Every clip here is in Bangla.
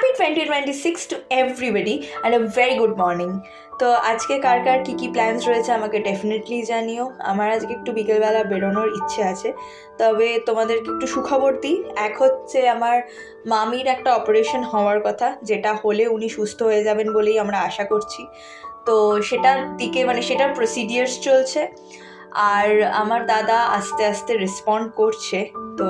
Happy 2026 to everybody and a very good morning. তো আজকে কার কার কী কী প্ল্যানস রয়েছে আমাকে ডেফিনেটলি জানিও। আমার আজকে একটু বিকেলবেলা বেরোনোর ইচ্ছে আছে, তবে তোমাদেরকে একটু সুখবর দিই। এক হচ্ছে আমার মামির একটা অপারেশন হওয়ার কথা, যেটা হলে উনি সুস্থ হয়ে যাবেন বলেই আমরা আশা করছি। তো সেটার দিকে সেটার প্রসিডিয়ার্স চলছে। আর আমার দাদা আস্তে আস্তে রেসপন্ড করছে, তো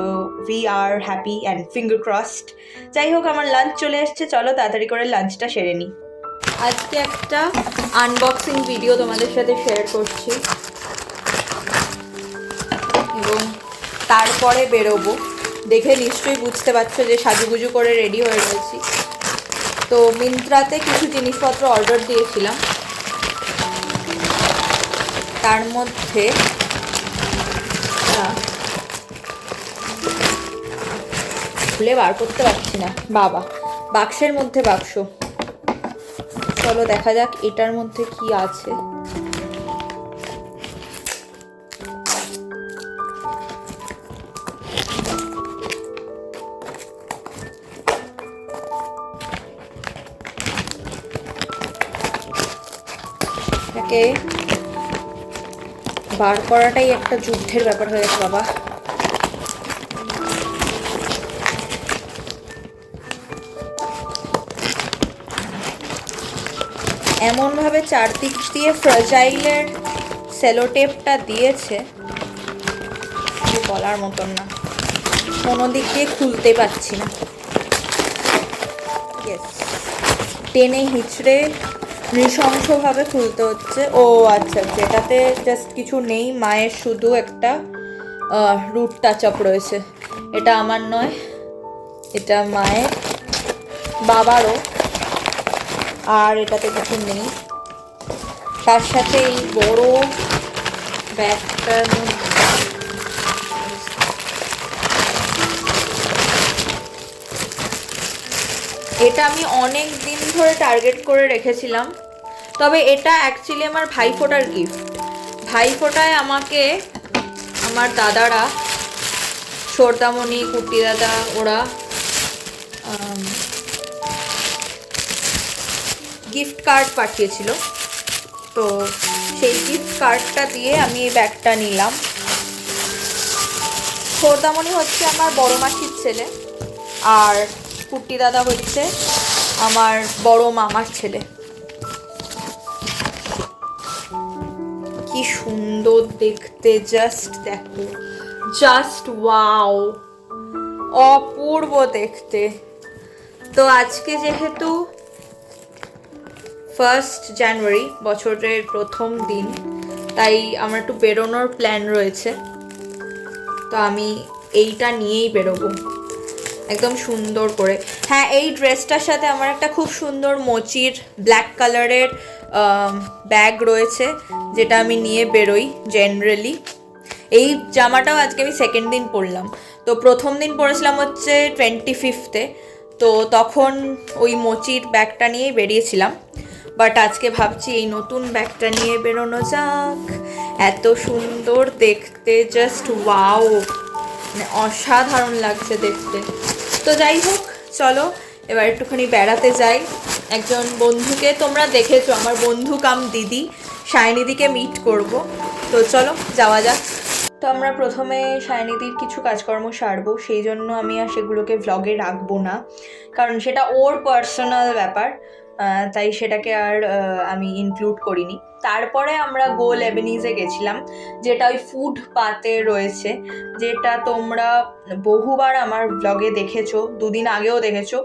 we are happy and finger crossed. যাই হোক, আমার লাঞ্চ চলে এসছে, চলো তাড়াতাড়ি করে লাঞ্চটা সেরে নিই। আজকে একটা আনবক্সিং ভিডিও তোমাদের সাথে শেয়ার করছি এবং তারপরে বেরোবো। দেখে নিশ্চয়ই বুঝতে পারছো যে সাজুগুজু করে রেডি হয়ে রয়েছি। তো মিন্ত্রাতে কিছু জিনিসপত্র অর্ডার দিয়েছিলাম, তার মধ্যে খুলে বার করতে পারছি না, বাবা বাক্সের মধ্যে বাক্স। চলো দেখা যাক এটার মধ্যে কি আছে। এটাকে বার করাটাই একটা যুদ্ধের ব্যাপার হয়ে গেছে বাবা। এমনভাবে চারদিক দিয়ে ফ্রাজাইলের সেলোটেপটা দিয়েছে বলার মতন না, কোনো দিক দিয়ে খুলতে পারছি না। টেনে হিচড়ে নৃশংসভাবে খুলতে হচ্ছে। ও আচ্ছা, যেটাতে জাস্ট কিছু নেই, মায়ের শুধু একটা রুট টাচ আপ রয়েছে। এটা আমার নয়, এটা মায়ের, বাবারও। আর এটাতে কিছু নেই। তার সাথে এই বড় ব্যাগটার এটা আমি অনেক দিন ধরে টার্গেট করে রেখেছিলাম। তবে এটা অ্যাকচুয়ালি আমার ভাইফোঁটার গিফট। ভাইফোঁটায় আমাকে আমার দাদারা, সর্দামণি, কুটি দাদা, ওরা গিফট কার্ড পাঠিয়েছিল। তো সেই গিফট কার্ডটা দিয়ে আমি এই ব্যাগটা নিলাম। সর্দামণি হচ্ছে আমার বড় মাসির ছেলে, আর কুটি দাদা হচ্ছে আমার বড় মামার ছেলে। কি সুন্দর দেখতে, জাস্ট দেখো, জাস্ট ওয়াও, অপূর্ব দেখতে। তো আজকে যেহেতু 1 জানুয়ারি, বছরের প্রথম দিন, তাই আমার একটু বেরোনোর প্ল্যান রয়েছে। তো আমি এইটা নিয়েই বেরোবো একদম সুন্দর করে। হ্যাঁ, এই ড্রেসটার সাথে আমার একটা খুব সুন্দর মোচির ব্ল্যাক কালারের ব্যাগ রয়েছে, যেটা আমি নিয়ে বেরোই জেনারেলি। এই জামাটাও আজকে আমি সেকেন্ড দিন পরলাম। তো প্রথম দিন পরেছিলাম হচ্ছে 25-এ, তো তখন ওই মোচির ব্যাগটা নিয়েই বেরিয়েছিলাম। বাট আজকে ভাবছি এই নতুন ব্যাগটা নিয়ে বেরোনো যাক। এত সুন্দর দেখতে, জাস্ট ওয়াও, অসাধারণ লাগছে দেখতে। তো যাই হোক, চলো এবার একটুখানি বেড়াতে যাই। একজন বন্ধুকে, তোমরা দেখেছো আমার বন্ধু কাম দিদি, সায়নিদিকে মিট করব। তো চলো যাওয়া যাক। তো আমরা প্রথমে সায়নিদির কিছু কাজকর্ম সারবো, সেই জন্য আমি আর সেগুলোকে ভ্লগে রাখবো না, কারণ সেটা ওর পার্সোনাল ব্যাপার, তাই সেটাকে আর আমি ইনক্লুড করিনি। তারপরে আমরা গোল এবেনিজে গেছিলাম, যেটা ওই ফুটপাতে রয়েছে, যেটা তোমরা বহুবার আমার ব্লগে দেখেছো, 2 দিন আগেও দেখেছো,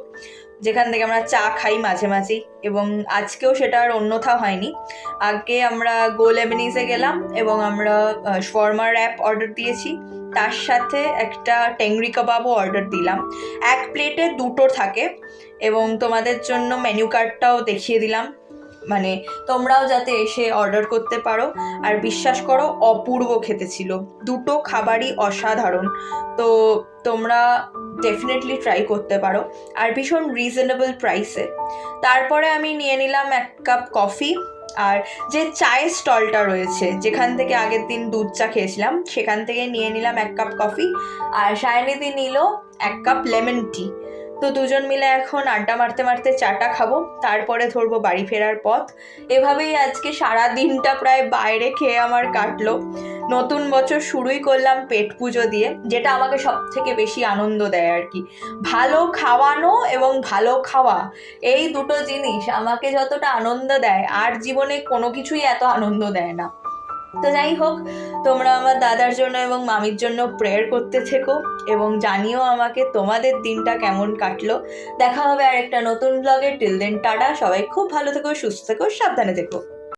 যেখান থেকে আমরা চা খাই মাঝে মাঝেই, এবং আজকেও সেটা আর অন্যথা হয়নি। আগে আমরা গোল এবেনিজে গেলাম এবং আমরা শওয়ারমা র্যাপ অর্ডার দিয়েছি, তার সাথে একটা টেংরি কাবাবও অর্ডার দিলাম। এক প্লেটে 2টো থাকে, এবং তোমাদের জন্য মেনু কার্ডটাও দেখিয়ে দিলাম, তোমরাও যাতে এসে অর্ডার করতে পারো। আর বিশ্বাস করো, অপূর্ব খেতে ছিল, 2টো খাবারই অসাধারণ। তো তোমরা ডেফিনেটলি ট্রাই করতে পারো, আর ভীষণ রিজনেবল প্রাইসে। তারপরে আমি নিয়ে নিলাম 1 কাপ কফি, আর যে চায়ের স্টলটা রয়েছে, যেখান থেকে আগের দিন দুধ চা খেয়েছিলাম, সেখান থেকে নিয়ে নিলাম 1 কাপ কফি, আর সায়নিদি নিল 1 কাপ লেমন টি। তো দুজন মিলে এখন আড্ডা মারতে মারতে চাটা খাবো, তারপরে ধরবো বাড়ি ফেরার পথ। এভাবেই আজকে সারা দিনটা প্রায় বাইরে খেয়ে আমার কাটলো। নতুন বছর শুরুই করলাম পেট পুজো দিয়ে, যেটা আমাকে সব থেকে বেশি আনন্দ দেয় আর কি। ভালো খাওয়ানো এবং ভালো খাওয়া, এই দুটো জিনিস আমাকে যতটা আনন্দ দেয় আর জীবনে কোনো কিছুই এত আনন্দ দেয় না। তো যাই হোক, তোমরা আমার দাদার জন্য এবং মামির জন্য প্রেয়ার করতে থেকো এবং জানিও আমাকে তোমাদের দিনটা কেমন কাটলো। দেখা হবে আর একটা নতুন ব্লগে। টিল দেন টাটা, সবাই খুব ভালো থেকো, সুস্থ থেকো, সাবধানে থেকো।